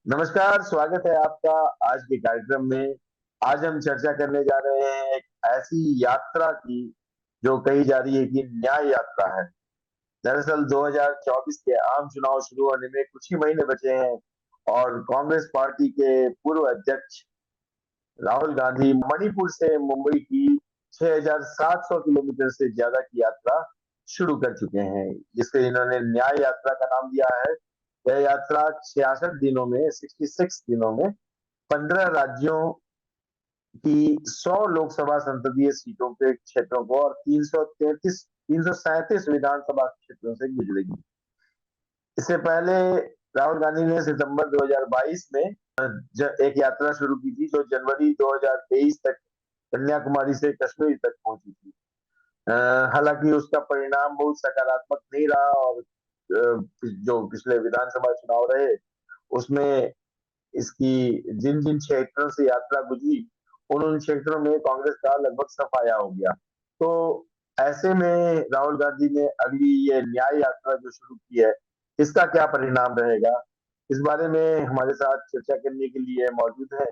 नमस्कार, स्वागत है आपका आज के कार्यक्रम में। आज हम चर्चा करने जा रहे हैं एक ऐसी यात्रा की जो कही जा रही है कि न्याय यात्रा है। दरअसल 2024 के आम चुनाव शुरू होने में कुछ ही महीने बचे हैं और कांग्रेस पार्टी के पूर्व अध्यक्ष राहुल गांधी मणिपुर से मुंबई की 6,700 किलोमीटर से ज्यादा की यात्रा शुरू कर चुके हैं, जिसे इन्होंने न्याय यात्रा का नाम दिया है। यह यात्रा 66 दिनों में 66 दिनों में 15 राज्यों की 100 लोकसभा संसदीय सीटों के क्षेत्रों को और 337 विधानसभा क्षेत्रों से गुजरेगी। इससे पहले राहुल गांधी ने सितंबर 2022 में एक यात्रा शुरू की थी जो जनवरी 2023 तक कन्याकुमारी से कश्मीर तक पहुंची थी। हालांकि उसका परिणाम बहुत सकारात्मक नहीं रहा और जो पिछले विधानसभा चुनाव रहे उसमें इसकी जिन जिन क्षेत्रों से यात्रा गुजरी उन क्षेत्रों में कांग्रेस का लगभग सफाया हो गया। तो ऐसे में राहुल गांधी ने अगली ये न्याय यात्रा जो शुरू की है, इसका क्या परिणाम रहेगा, इस बारे में हमारे साथ चर्चा करने के लिए मौजूद है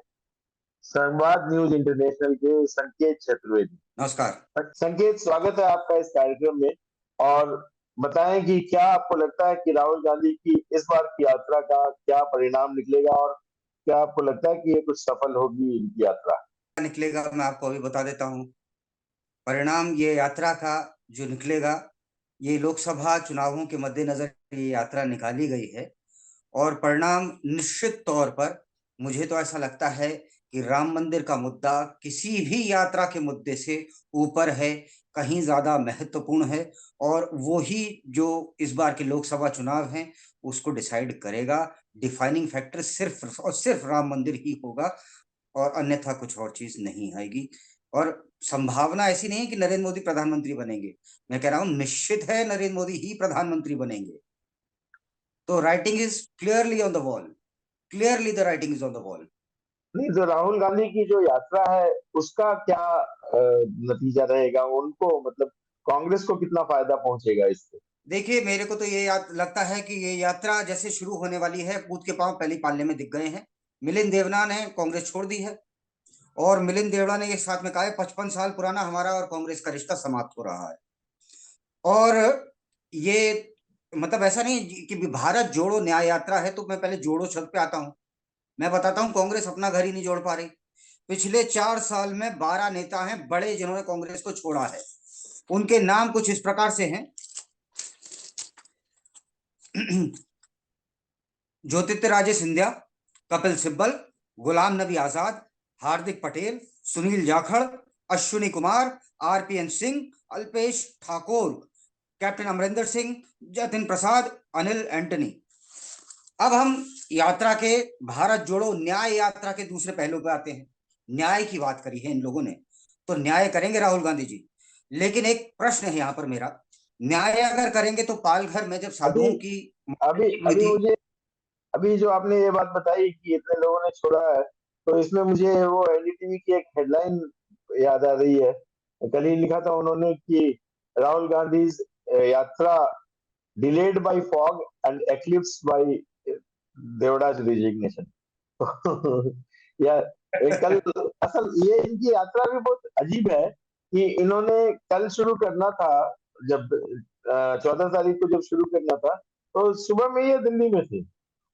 संवाद न्यूज इंटरनेशनल के संकेत चतुर्वेदी। नमस्कार। संकेत, स्वागत है आपका इस कार्यक्रम में। और बताएं कि क्या आपको लगता है कि राहुल गांधी की इस बार की यात्रा का क्या परिणाम निकलेगा और क्या आपको लगता है कि ये कुछ सफल होगी इनकी यात्रा? निकलेगा, मैं आपको अभी बता देता हूँ। परिणाम ये यात्रा का जो निकलेगा, ये लोकसभा चुनावों के मद्देनजर ये यात्रा निकाली गई है और परिणाम निश्चित तौर पर मुझे तो ऐसा लगता है कि राम मंदिर का मुद्दा किसी भी यात्रा के मुद्दे से ऊपर है, कहीं ज्यादा महत्वपूर्ण है और वो ही जो इस बार के लोकसभा चुनाव हैं उसको डिसाइड करेगा। डिफाइनिंग फैक्टर सिर्फ और सिर्फ राम मंदिर ही होगा और अन्यथा कुछ और चीज नहीं आएगी। और संभावना ऐसी नहीं है कि नरेंद्र मोदी प्रधानमंत्री बनेंगे, मैं कह रहा हूं निश्चित है नरेंद्र मोदी ही प्रधानमंत्री बनेंगे। तो writing is clearly on the wall, clearly the writing is on the wall. नहीं तो राहुल गांधी की जो यात्रा है उसका क्या नतीजा रहेगा, उनको मतलब कांग्रेस को कितना फायदा पहुंचेगा इससे? देखिए, मेरे को तो ये लगता है कि ये यात्रा जैसे शुरू होने वाली है, कूद के पांव पहली पालने में दिख गए हैं। मिलिंद देवना ने कांग्रेस छोड़ दी है और मिलिंद देवड़ा ने ये साथ में कहा है 55 साल पुराना हमारा और कांग्रेस का रिश्ता समाप्त हो रहा है। और ये मतलब ऐसा नहीं कि भारत जोड़ो न्याय यात्रा है तो मैं पहले जोड़ो शब्द पे आता हूं। मैं बताता हूं, कांग्रेस अपना घर ही नहीं जोड़ पा रही। पिछले 4 साल में 12 नेता हैं बड़े जिन्होंने कांग्रेस को छोड़ा है। उनके नाम कुछ इस प्रकार से हैं। ज्योतिरादित्य सिंधिया, कपिल सिब्बल, गुलाम नबी आजाद, हार्दिक पटेल, सुनील जाखड़, अश्विनी कुमार, आरपीएन सिंह, अल्पेश ठाकुर, कैप्टन अमरिंदर सिंह, जतिन प्रसाद, अनिल एंटनी। अब हम यात्रा के भारत जोड़ो न्याय यात्रा के दूसरे पहलू पे आते हैं। न्याय की बात करी है इन लोगों ने, तो न्याय करेंगे राहुल गांधी जी। लेकिन एक प्रश्न है यहाँ पर मेरा, न्याय अगर करेंगे तो पालघर में जब अभी साधुओं की अभी हुई अभी थी। मुझे अभी जो आपने ये बात बताई कि इतने लोगों ने छोड़ा है, तो इसमें मुझे वो एनडीटीवी की एक हेडलाइन याद आ रही है। कल ही लिखा था उन्होंने कि Rahul Gandhi yatra delayed by fog and eclipse by Deora's resignation. या कल असल ये इनकी यात्रा भी बहुत अजीब है कि इन्होंने कल शुरू करना था, जब 14 तारीख को जब शुरू करना था तो सुबह में ये दिल्ली में थे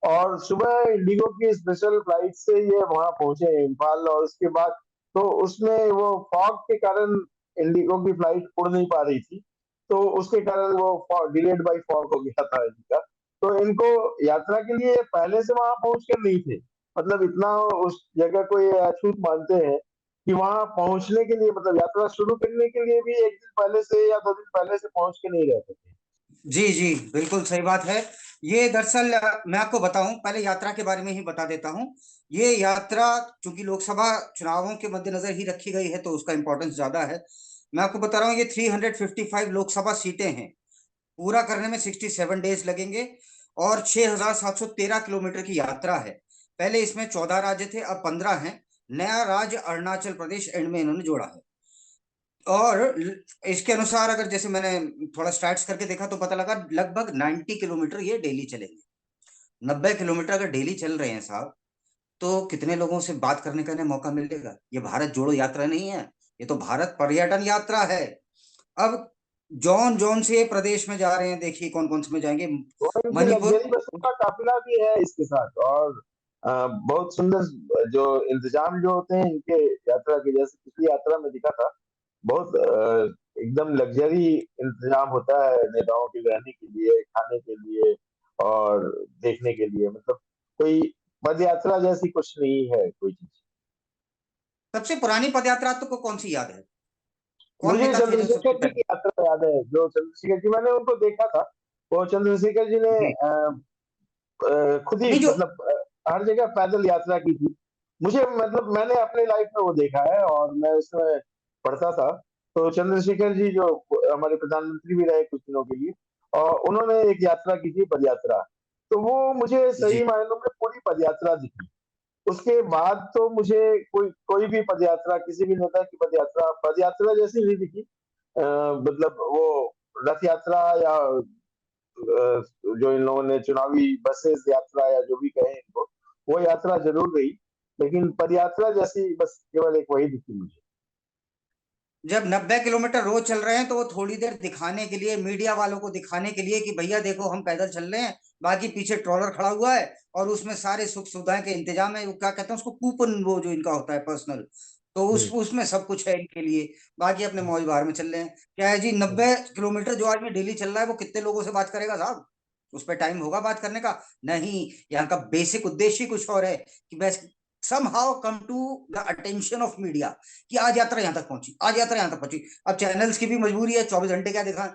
और सुबह इंडिगो की स्पेशल फ्लाइट से ये वहां पहुंचे इम्फाल। और उसके बाद तो उसमें वो फॉग के कारण इंडिगो की फ्लाइट उड़ नहीं पा रही थी, तो उसके कारण वो डिलेड बाय फॉग हो गया था इनका। तो इनको यात्रा के लिए पहले से वहां पहुंच कर नहीं थे, मतलब इतना उस जगह को ये अछूत मानते हैं कि वहां पहुंचने के लिए मतलब यात्रा शुरू करने के लिए भी एक दिन पहले से या 2 दिन पहले से पहुंच के नहीं रहते थे। जी जी, बिल्कुल सही बात है। ये दरअसल मैं आपको बताऊं, पहले यात्रा के बारे में ही बता देता हूं। ये यात्रा चूंकि लोकसभा चुनावों के मद्देनजर ही रखी गई है तो उसका इंपॉर्टेंस ज्यादा है। मैं आपको बता रहा हूँ, ये 355 लोकसभा सीटें हैं। पूरा करने में 67 डेज लगेंगे और 6,713 किलोमीटर की यात्रा है। पहले इसमें 14 राज्य थे, अब 15 हैं। नया राज्य अरुणाचल प्रदेश एंड में इन्होंने जोड़ा है। और इसके अनुसार अगर जैसे मैंने थोड़ा स्टार्ट करके देखा तो पता लगा लगभग 90 किलोमीटर ये डेली चलेंगे। 90 किलोमीटर अगर डेली चल रहे हैं साहब, तो कितने लोगों से बात करने का इन्हें मौका मिलेगा। ये भारत जोड़ो यात्रा नहीं है, ये तो भारत पर्यटन यात्रा है। अब जौन जौन से प्रदेश में जा रहे हैं, देखिए कौन कौन से में जाएंगे। और इनके मणिपुर। लग्जरी बसों का काफिला भी है इसके साथ, और बहुत सुंदर जो इंतजाम जो होते हैं इनके यात्रा के, जैसे पिछली यात्रा में दिखा था, बहुत एकदम लग्जरी इंतजाम होता है नेताओं के रहने के लिए, खाने के लिए और देखने के लिए। मतलब कोई पद यात्रा जैसी कुछ नहीं है कोई चीज। सबसे पुरानी पदयात्रा तो को कौन सी याद है? कौन मुझे नेता थे जो चंद्रशेखर सबसे जी की पहले? यात्रा याद है, जो चंद्रशेखर जी, मैंने उनको देखा था। वो चंद्रशेखर जी ने जी। खुद ही नहीं जो। मतलब हर जगह पैदल यात्रा की थी। मुझे मतलब मैंने अपने लाइफ में वो देखा है और मैं उसमें पढ़ता था। तो चंद्रशेखर जी जो हमारे प्रधानमंत्री भी रहे कुछ दिनों के लिए, और उन्होंने एक यात्रा की थी पदयात्रा। तो वो मुझे जी। सही मायनों में पूरी पदयात्रा दिखी। उसके बाद तो मुझे कोई कोई भी पदयात्रा, किसी भी नेता की पदयात्रा पदयात्रा जैसी नहीं दिखी। मतलब वो रथ यात्रा या जो इन लोगों ने चुनावी बसेस यात्रा या जो भी कहें इनको, वो यात्रा जरूर रही, लेकिन पदयात्रा जैसी बस केवल एक वही दिखी मुझे। जब 90 किलोमीटर रोज चल रहे हैं, तो वो थोड़ी देर दिखाने के लिए, मीडिया वालों को दिखाने के लिए कि भैया देखो हम पैदल चल रहे हैं, बाकी पीछे ट्रॉलर खड़ा हुआ है और उसमें सारे सुख सुविधाएं के इंतजाम है। वो क्या कहते हैं उसको, कूपन, वो जो इनका होता है पर्सनल, तो हम्म, उसमें सब कुछ है इनके लिए। बाकी अपने मौज बहार में चल रहे हैं। क्या है जी, 90 किलोमीटर जो आदमी डेली चल रहा है, वो कितने लोगों से बात करेगा साहब? उस पर टाइम होगा बात करने का? नहीं। यहाँ का बेसिक उद्देश्य ही कुछ और है कि बस somehow come to the attention of media कि आज यात्रा यहां तक पहुंची, आज यात्रा यहां तक पहुंची। अब चैनल्स की भी मजबूरी है, 24 घंटे क्या दिखा,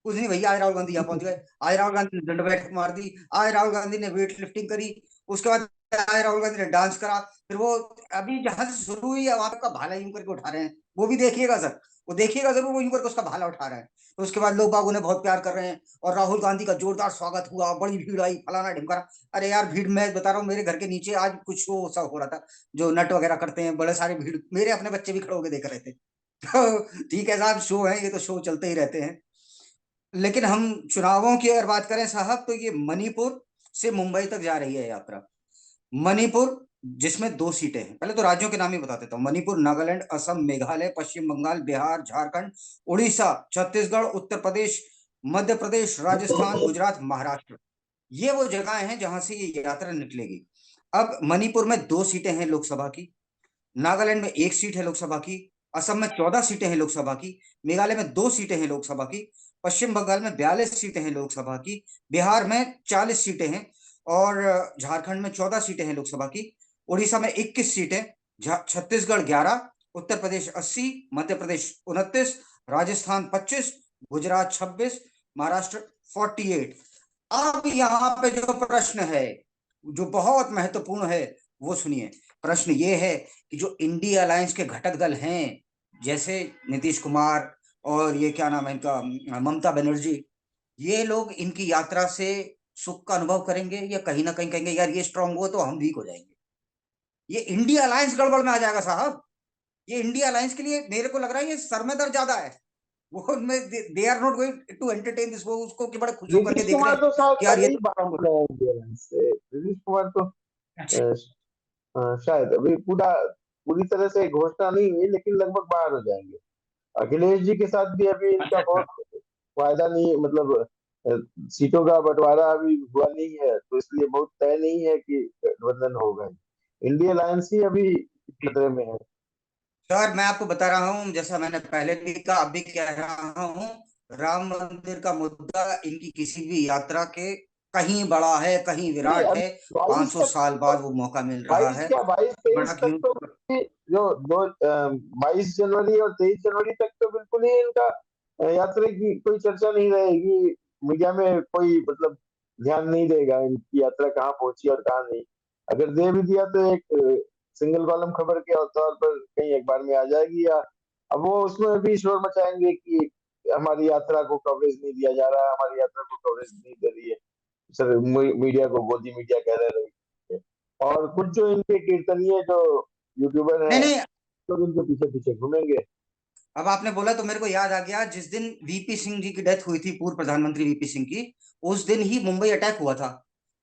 कुछ नहीं भैया, आज राहुल गांधी यहाँ पहुंच गए, आज राहुल गांधी ने दंड बैठक मार दी, आज राहुल गांधी ने वेट लिफ्टिंग करी, उसके बाद आज राहुल गांधी ने डांस करा। फिर वो अभी जहां से शुरू हुई है वहां तक का भाला यूं करके उठा रहे हैं, वो भी देखिएगा सर, वो देखिएगा जरूर, वो यूं करके उसका भाला उठा रहे हैं। तो उसके बाद लोग बाग उन्हें बहुत प्यार कर रहे हैं, और राहुल गांधी का जोरदार स्वागत हुआ, बड़ी भीड़ आई, फलाना ढिमकाना। अरे यार, भीड़ मैं बता रहा हूँ, मेरे घर के नीचे आज कुछ शो सा हो रहा था, जो नट वगैरह करते हैं, बड़े सारे भीड़, मेरे अपने बच्चे भी खड़े होकर देख रहे थे। तो ठीक है साहब, शो है ये, तो शो चलते ही रहते हैं। लेकिन हम चुनावों की अगर बात करें साहब, तो ये मणिपुर से मुंबई तक जा रही है यात्रा। मणिपुर, जिसमें 2 सीटें हैं। पहले तो राज्यों के नाम ही बता देता हूँ: मणिपुर, नागालैंड, असम, मेघालय, पश्चिम बंगाल, बिहार, झारखंड, उड़ीसा, छत्तीसगढ़, उत्तर प्रदेश, मध्य प्रदेश, राजस्थान, गुजरात, महाराष्ट्र। ये वो जगह हैं जहां से ये यात्रा निकलेगी। अब मणिपुर में 2 सीटें हैं लोकसभा की, नागालैंड में 1 सीट है लोकसभा की, असम में 14 सीटें हैं लोकसभा की, मेघालय में 2 सीटें हैं लोकसभा की, पश्चिम बंगाल में 42 सीटें हैं लोकसभा की, बिहार में 40 सीटें हैं, और झारखंड में 14 सीटें हैं लोकसभा की, उड़ीसा में 21 सीटें, छत्तीसगढ़ 11, उत्तर प्रदेश 80, मध्य प्रदेश 29, राजस्थान 25, गुजरात 26, महाराष्ट्र 48। अब यहाँ पे जो प्रश्न है, जो बहुत महत्वपूर्ण है, वो सुनिए। प्रश्न ये है कि जो इंडिया अलायंस के घटक दल हैं, जैसे नीतीश कुमार और ये क्या नाम है इनका, ममता बनर्जी, ये लोग इनकी यात्रा से सुख का अनुभव करेंगे, या कहीं ना कहीं कहेंगे यार ये स्ट्रांग हुआ तो हम वीक हो जाएंगे? ये इंडिया अलायंस गड़बड़ में आ जाएगा साहब। ये इंडिया अलायंस के लिए मेरे को लग रहा है ये सर में दर्द ज्यादा है। वो उनमें they are not going to entertain this, वो उसको कि बड़े खुश होकर के नीतीश देख रहे कुमार हैं तो शायद कि यार ये पहले ही तो बाहर strong हो हो रहे हैं इंडिया से। नीतीश कुमार तो रहा है। शायद अभी पूरी तरह से घोषणा नहीं हुई, लेकिन लगभग बाहर हो जाएंगे। अखिलेश जी के साथ भी अभी अच्छा इनका अच्छा। बहुत वायदा नहीं, मतलब सीटों का बंटवारा अभी हुआ नहीं है, तो इसलिए बहुत तय नहीं है कि गठबंधन होगा। इंडिया अलायंस ही अभी खतरे में है। सर मैं आपको बता रहा हूँ, जैसा मैंने पहले भी कहा, अब भी कह रहा हूँ, राम मंदिर का मुद्दा इनकी किसी भी यात्रा के कहीं बड़ा है, कहीं नहीं, विराट अभी है। 22 500 तक साल तो, बाद वो मौका मिल रहा 22 है। क्या, 22-23 बड़ा तक क्यों? तो जो दो 22 जनवरी और 23 जनवरी तक तो बिल्कुल ही इनका यात्रा की कोई चर्चा नहीं रहेगी। मीडिया में कोई मतलब ध्यान नहीं देगा इनकी यात्रा कहाँ पहुंची और कहाँ नहीं। अगर दे भी दिया तो एक सिंगल कॉलम खबर के तौर पर कहीं अखबार में आ जाएगी, या अब वो उसमें भी शोर मचाएंगे कि हमारी यात्रा को कवरेज नहीं दिया जा रहा है, हमारी यात्रा को कवरेज नहीं दे रही है सर, मीडिया को गोदी मीडिया कह रहे हैं। और कुछ जो इनके कीर्तनीय जो यूट्यूबर नहीं हैं, नहीं। तो इनके पीछे पीछे घूमेंगे। अब आपने बोला तो मेरे को याद आ गया, जिस दिन वीपी सिंह जी की डेथ हुई थी, पूर्व प्रधानमंत्री वीपी सिंह की, उस दिन ही मुंबई अटैक हुआ था।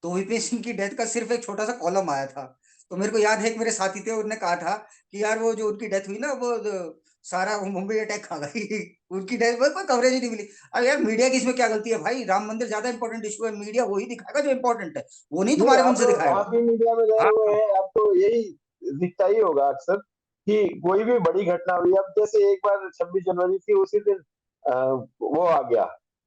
तो वीपी सिंह की डेथ का सिर्फ एक छोटा सा कॉलम आया था। तो मेरे को याद है, एक मेरे साथी थे, उन्होंने कहा था कि यार वो जो उनकी डेथ हुई ना, वो सारा वो मुंबई अटैक खा गई। उनकी डेथ पर कोई कवरेज ही नहीं मिली। अब यार मीडिया की इसमें क्या गलती है भाई? राम मंदिर ज्यादा इंपॉर्टेंट इशू है, मीडिया वही दिखाएगा जो इंपॉर्टेंट है, वो नहीं नहीं, तुम्हारे मन से दिखाएगा। आप भी मीडिया में गए हाँ हुए हैं, आपको यही दिखता ही होगा अक्सर कि कोई भी बड़ी घटना हुई। अब जैसे एक बार 26 जनवरी थी, उसी दिन वो आ गया,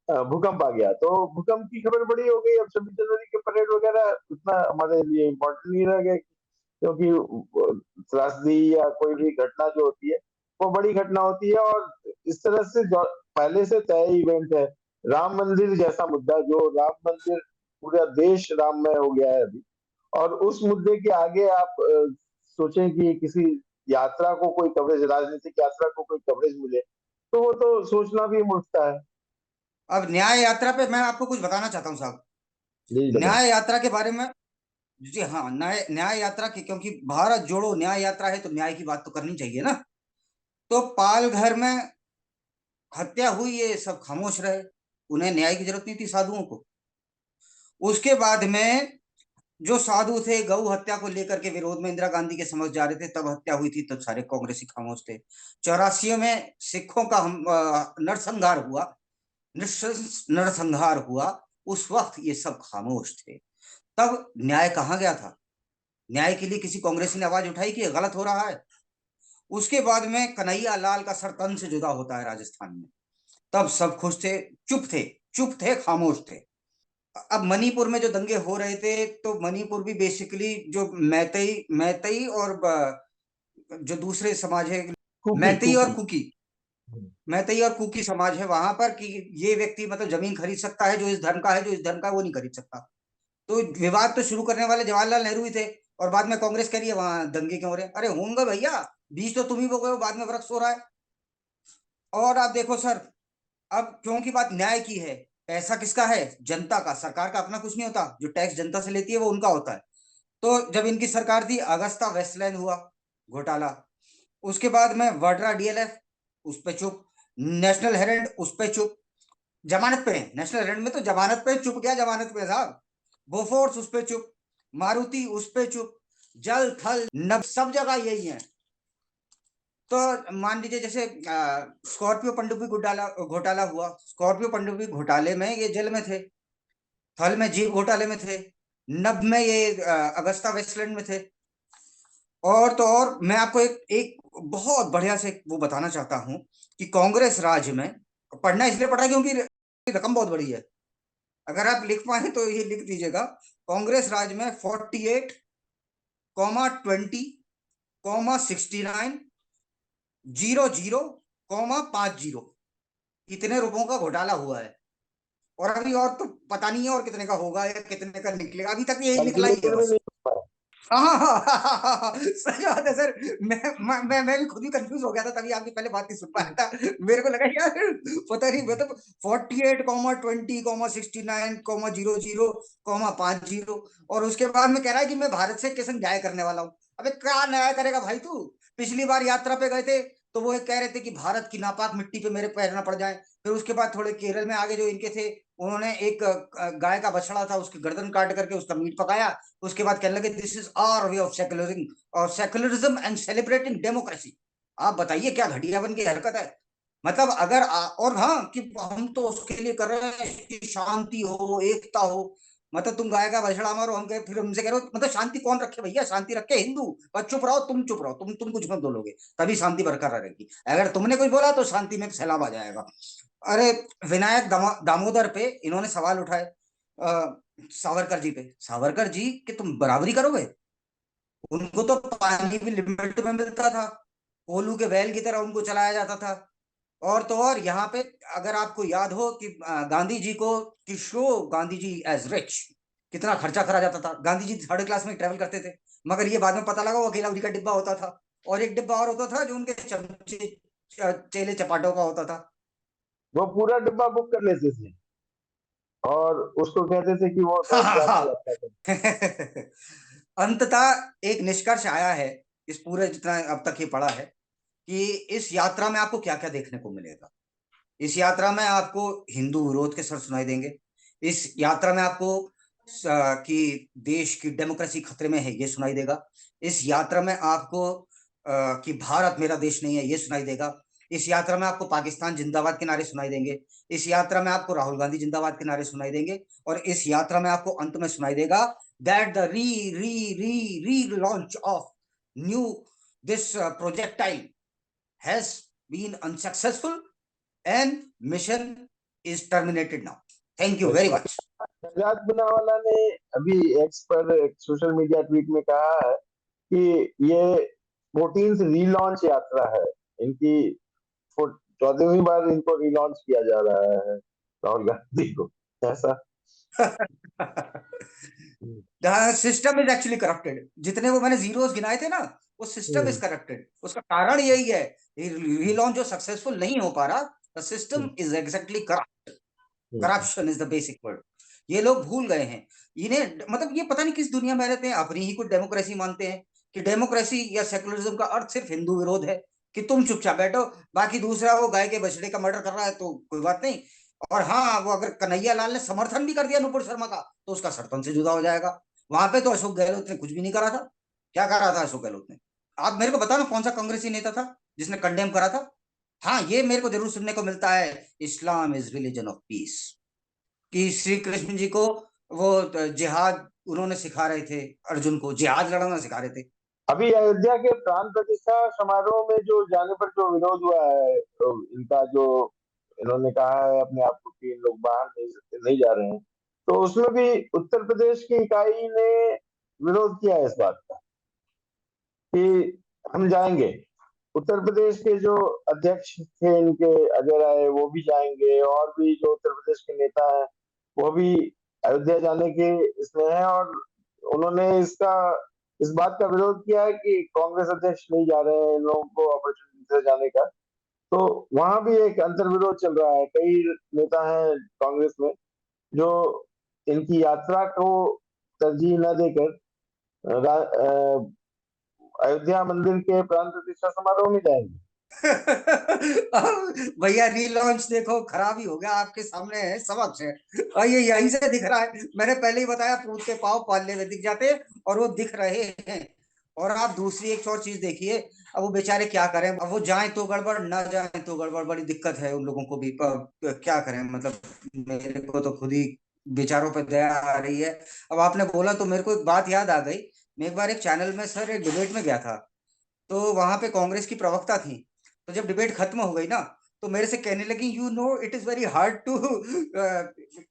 भूकंप आ गया, तो भूकंप की खबर बड़ी हो गई। अब 26 जनवरी के परेड वगैरह उतना हमारे लिए इम्पोर्टेंट नहीं रह गया, क्योंकि त्रासदी या कोई भी घटना जो होती है वो बड़ी घटना होती है। और इस तरह से पहले से तय इवेंट है, राम मंदिर जैसा मुद्दा, जो राम मंदिर पूरा देश राममय हो गया है अभी, और उस मुद्दे के आगे आप सोचें कि किसी यात्रा को कोई कवरेज, राजनीतिक यात्रा को कोई कवरेज मिले, तो वो तो सोचना भी मूर्खता है। अब न्याय यात्रा पे मैं आपको कुछ बताना चाहता हूँ साहब। जी बताएं। न्याय यात्रा के बारे में, जी हाँ, न्याय न्याय यात्रा की, क्योंकि भारत जोड़ो न्याय यात्रा है तो न्याय की बात तो करनी चाहिए ना। तो पालघर में हत्या हुई, ये सब खामोश रहे, उन्हें न्याय की जरूरत नहीं थी साधुओं को। उसके बाद में जो साधु थे गौ हत्या को लेकर के विरोध में इंदिरा गांधी के समक्ष जा रहे थे, तब हत्या हुई थी, तब सारे कांग्रेसी खामोश थे। 84 में सिखों का नरसंहार हुआ, नृशंस नरसंहार हुआ, उस वक्त ये सब खामोश थे। तब न्याय कहाँ गया था? न्याय के लिए किसी कांग्रेसी ने आवाज उठाई कि ये गलत हो रहा है? उसके बाद में कन्हैया लाल का सर तन से जुदा होता है राजस्थान में, तब सब खुश थे, चुप थे, चुप थे, खामोश थे। अब मणिपुर में जो दंगे हो रहे थे, तो मणिपुर भी बेसिकली जो मैतई मैतई और जो दूसरे समाज है, कुकी मैतई और कुकी। कुकी, मैतई और कुकी समाज है वहां पर, कि ये व्यक्ति मतलब जमीन खरीद सकता है जो इस धर्म का है, जो इस धर्म का है वो नहीं खरीद सकता। तो विवाद तो शुरू करने वाले जवाहरलाल नेहरू ही थे, और बाद में कांग्रेस कह रही है वहां दंगे क्यों हो रहे हैं? अरे होंगे भैया, बीज तो तुम ही बो गए हो, बाद में वृक्ष हो रहा है। और आप देखो सर, अब क्योंकि बात न्याय की है, पैसा किसका है? जनता का। सरकार का अपना कुछ नहीं होता, जो टैक्स जनता से लेती है वो उनका होता है। तो जब इनकी सरकार थी, अगस्ता वेस्टलैंड हुआ घोटाला, उसके बाद में वर्ड्रा डीएलएफ, उस पे चुप, नेशनल हेरेंड उस पे चुप, जमानत पे है नेशनल हेरेंड में, तो जमानत पे चुप, क्या जमानत पे साहब, बोफोर्स उस पे चुप, मारुति उस पे चुप, जल थल नभ सब जगह यही है। तो मान लीजिए जैसे स्कॉर्पियो पनडुब्बी घोटाला घोटाला हुआ, स्कॉर्पियो पनडुब्बी घोटाले में ये जेल में थे, थल में जीप घोटाले में थे, नभ में ये अगस्ता वेस्टलैंड में थे। और तो और मैं आपको एक एक बहुत बढ़िया से वो बताना चाहता हूं कि कांग्रेस राज में, पढ़ना इसलिए पढ़ा क्योंकि रकम बहुत बड़ी है, अगर आप लिख पाए तो ये लिख दीजिएगा। कांग्रेस राज में 48,20,69 00,50 इतने रुपयों का घोटाला हुआ है। और अभी और तो पता नहीं है और कितने का होगा या कितने का निकलेगा, अभी तक यही निकला ही है कैलकुलेटेड भी बस। नहीं हो पाया। हाँ सही बात है सर। मैं भी खुद ही कंफ्यूज हो गया था, तभी आपकी पहले बात नहीं सुन पाया था। मेरे को लगा यार पता नहीं, मतलब 48,20,69,00,50, और उसके बाद में कह रहा है कि मैं भारत से कैसे न्याय करने वाला हूँ। अबे क्या न्याय करेगा भाई तू? पिछली बार यात्रा पे गए थे तो वो कह रहे थे कि भारत की नापाक मिट्टी पे मेरे पैर ना पड़ जाए। फिर उसके बाद थोड़े केरल में आगे जो इनके थे, उन्होंने एक गाय का बछड़ा था, उसकी गर्दन काट करके उसका मीट पकाया। उसके बाद कहने लगे this is our way of secularism, और सेक्युलरिज्म एंड सेलिब्रेटिंग डेमोक्रेसी। आप बताइए क्या घटिया बन की हरकत है? मतलब अगर और हाँ, कि हम तो उसके लिए कर रहे हैं कि शांति हो, एकता हो। मतलब तुम गाय का बछड़ा मारो, हम कहे फिर हमसे कह रहे हो, मतलब शांति कौन रखे भैया? शांति रखे हिंदू। बस चुप रहो, तुम चुप रहो, तुम कुछ मत बोलोगे, तभी शांति बरकरार रहेगी। अगर तुमने कुछ बोला तो शांति में सैलाब आ जाएगा। अरे विनायक दामोदर पे इन्होंने सवाल उठाए, सावरकर जी पे। सावरकर जी कि तुम बराबरी करोगे? उनको तो पानी भी लिमिट में मिलता था, कोलू के बैल की तरह उनको चलाया जाता था। और तो और यहाँ पे अगर आपको याद हो कि गांधी जी को कि show Gandhi ji as rich, कितना खर्चा करा जाता था। गांधी जी थर्ड क्लास में ट्रेवल करते थे, मगर ये बाद में पता लगा वो अकेला उन्हीं का डिब्बा होता था, और एक डिब्बा और होता था जो उनके चमचे चेले चपाटों का होता था। वो पूरा डिब्बा बुक कर लेते थे और उसको कहते थे कि वो हाँ थर्ड हाँ क्लास की यात्रा कर। हाँ। अंततः एक निष्कर्ष आया है, इस पूरे जितना अब तक ये पड़ा है, कि इस यात्रा में आपको क्या क्या देखने को मिलेगा। इस यात्रा में आपको हिंदू विरोध के स्वर सुनाई देंगे। इस यात्रा में आपको कि देश की डेमोक्रेसी खतरे में है, ये सुनाई देगा। इस यात्रा में आपको कि भारत मेरा देश नहीं है, ये सुनाई देगा। इस यात्रा में आपको पाकिस्तान जिंदाबाद के नारे सुनाई देंगे। इस यात्रा में आपको राहुल गांधी जिंदाबाद के नारे सुनाई देंगे। और इस यात्रा में आपको अंत में सुनाई देगा दैट द री re re re launch of new this projectile has been unsuccessful and mission is terminated now. Thank you very much. Shehzad Poonawalla ने अभी एक्स पर एक सोशल मीडिया ट्वीट में कहा है कि ये 14th रीलॉन्च यात्रा है इनकी। 14वीं बार इनको रीलॉन्च किया जा रहा है राहुल गांधी को, ऐसा। The system is actually corrupted. जितने वो मैंने जीरोस गिनाए थे ना, वो सिस्टम इज करप्टेड। उसका कारण यही है, रीलॉन्च जो सक्सेसफुल नहीं हो पा रहा, the system is exactly corrupt. Corruption is the basic word. ये लोग भूल गए हैं। इन्हें मतलब ये पता नहीं किस दुनिया में रहते हैं, अपनी ही कुछ डेमोक्रेसी मानते हैं कि डेमोक्रेसी या सेकुलरिज्म का अर्थ सिर्फ हिंदू विरोध है, कि तुम चुपचाप बैठो, बाकी दूसरा वो गाय के बछड़े का मर्डर कर रहा है तो कोई बात नहीं। और हाँ, वो अगर कन्हैया लाल ने समर्थन भी कर दिया नुपुर शर्मा का, तो उसका सरपंच से जुदा हो जाएगा। वहां पे तो अशोक गहलोत ने कुछ भी नहीं करा था। क्या करा था अशोक गहलोत ने? आप मेरे को बताओ ना, कौन सा कांग्रेसी नेता था जिसने कंडेम करा था? हाँ, ये मेरे को जरूर सुनने को मिलता है, Islam is religion of peace, कि श्री कृष्ण जी को वो जिहाद उन्होंने सिखा रहे थे, अर्जुन को जिहाद लड़ना सिखा रहे थे। अभी अयोध्या के प्राण प्रतिष्ठा समारोह में जो जाने पर जो विरोध हुआ है, तो इनका जो इन्होंने कहा है अपने आप को कि इन लोग बाहर नहीं सकते, नहीं जा रहे हैं, तो उसमें भी उत्तर प्रदेश की इकाई ने विरोध किया है इस बात का कि हम जाएंगे। उत्तर प्रदेश के जो अध्यक्ष थे इनके, अजय राय, वो भी जाएंगे, और भी जो उत्तर प्रदेश के नेता हैं वो भी अयोध्या जाने के इसमें है। और उन्होंने इस बात का विरोध किया है कि कांग्रेस अध्यक्ष नहीं जा रहे हैं इन लोगों को अपॉर्चुनिटी से जाने का। तो वहां भी एक अंतर विरोध चल रहा है। कई नेता हैं कांग्रेस में जो इनकी यात्रा को तरजीह न देकर अयोध्या मंदिर के प्राण प्रतिष्ठा समारोह में जाएंगे। भैया रीलॉन्च देखो, खराब ही हो गया, आपके सामने है, समक्ष है, और ये यहीं से दिख रहा है। मैंने पहले ही बताया, पूत के पाँव पालने में दिख जाते हैं, और वो दिख रहे हैं। और आप दूसरी एक और चीज देखिए, अब वो बेचारे क्या करें, अब वो जाएं तो गड़बड़, ना जाएं तो गड़बड़, बड़ी दिक्कत है उन लोगों को भी। क्या करें, मतलब मेरे को तो खुद ही बेचारों पर दया आ रही है। अब आपने बोला तो मेरे को एक बात याद आ गई। मैं एक बार एक चैनल में सर एक डिबेट में गया था, तो वहां पे कांग्रेस की प्रवक्ता थी। तो जब डिबेट खत्म हो गई ना, तो मेरे से कहने लगी, you know it is very hard to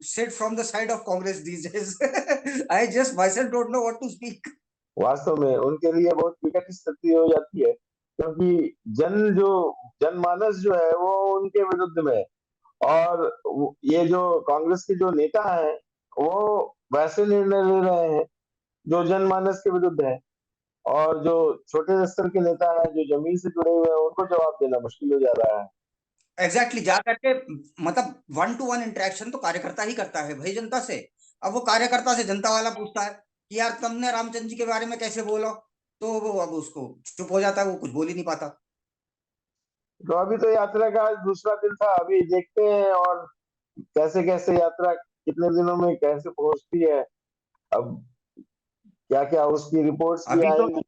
sit from the side of Congress these days. I just myself don't know what to speak. वास्तव में उनके लिए बहुत विकट स्थिति हो जाती है, क्योंकि जनमानस जो है वो उनके विरुद्ध में है। और ये जो कांग्रेस के जो नेता हैं वो वैसे निर्णय ले रहे हैं जो जनमानस के विरुद्ध है। और जो छोटे स्तर के नेता हैं जो जमीन से जुड़े हुए हैं उनको जवाब देना मुश्किल हो जा रहा है। एग्जैक्टली, जा करके मतलब वन टू वन इंटरेक्शन तो कार्यकर्ता ही करता है भाई जनता से। अब वो कार्यकर्ता से जनता वाला पूछता है कि यार तुमने रामचंद्र जी के बारे में कैसे बोला, तो वो अब उसको चुप हो जाता है, वो कुछ बोल ही नहीं पाता। तो अभी तो यात्रा का आज दूसरा दिन था, अभी देखते हैं और कैसे कैसे यात्रा कितने दिनों में कैसे पहुंचती है। अब क्या क्या उसकी रिपोर्ट्स भी अभी तो आएंगी।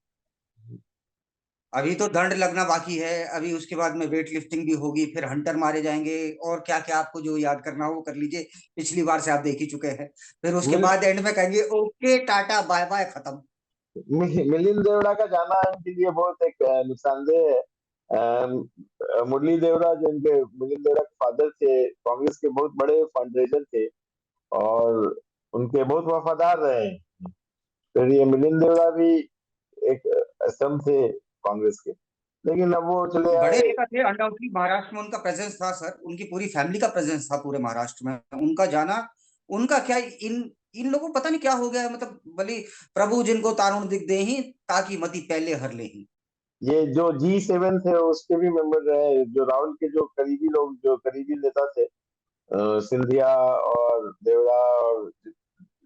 अभी तो दंड लगना बाकी है। अभी उसके बाद में वेट लिफ्टिंग भी होगी, फिर हंटर मारे जाएंगे, और क्या क्या आपको जो याद करना हो वो कर लीजिए। पिछली बार से आप देख ही चुके हैं। फिर उसके मिल, बाद एंड में कहेंगे ओके टाटा बाय बाय, खत्म। मिलिंद देवड़ा का जाना इनके लिए बहुत एक नुकसानदेह है। मुरली देवड़ा, जो इनके मिलिंद देवड़ा के फादर थे, कांग्रेस के बहुत बड़े फंड रेजर थे और उनके बहुत वफादार रहे हैं। फिर ये मिलिंद देवड़ा भी एक स्तंभ थे कांग्रेस के, लेकिन अब वो चले बड़े आए। नेता थे, अनडाउटली महाराष्ट्र में उनका प्रेजेंस था सर, उनकी पूरी फैमिली का प्रेजेंस था पूरे महाराष्ट्र में। उनका जाना, उनका क्या, इन इन लोगों को पता नहीं क्या हो गया है, मतलब भले प्रभु जिनको तारुण दिख दे ही, ताकि मती पहले हर ले ही। ये जो G7 थे उसके भी मेंबर रहे, जो राहुल के जो करीबी लोग, जो करीबी नेता थे, सिंधिया और देवड़ा और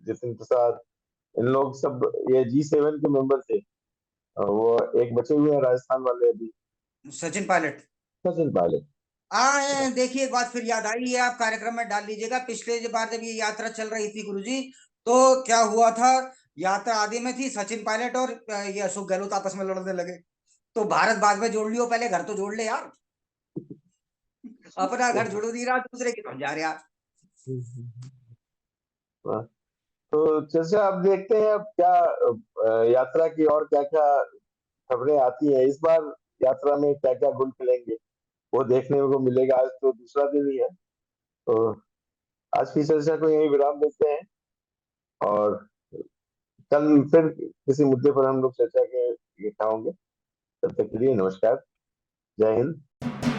जितिन प्रसाद, इन लोग सब ये G7 के मेंबर थे। वो एक बचे हुए हैं राजस्थान वाले अभी, सचिन पायलट। सचिन पायलट। देखिए, एक बात फिर याद आई, ये आप कार्यक्रम में डाल लीजिएगा। पिछले बार जब ये यात्रा चल रही थी गुरुजी, तो क्या हुआ था, यात्रा आदि में थी, सचिन पायलट और ये अशोक गहलोत आपस में लड़ने लगे। तो भारत बाद में जोड़ लियो, पहले घर तो जोड़ ले यार। अपना घर जोड़ो नहीं रहा, दूसरे की समझा रहा। हाँ, तो जैसे आप देखते हैं अब क्या यात्रा की और क्या क्या खबरें आती हैं इस बार, यात्रा में क्या क्या गुल खिलेंगे वो देखने को मिलेगा। आज तो दूसरा दिन ही है, तो आज की चर्चा को यही विराम देते हैं, और कल फिर किसी मुद्दे पर हम लोग चर्चा के इकट्ठा होंगे। तब तक के लिए नमस्कार, जय हिंद।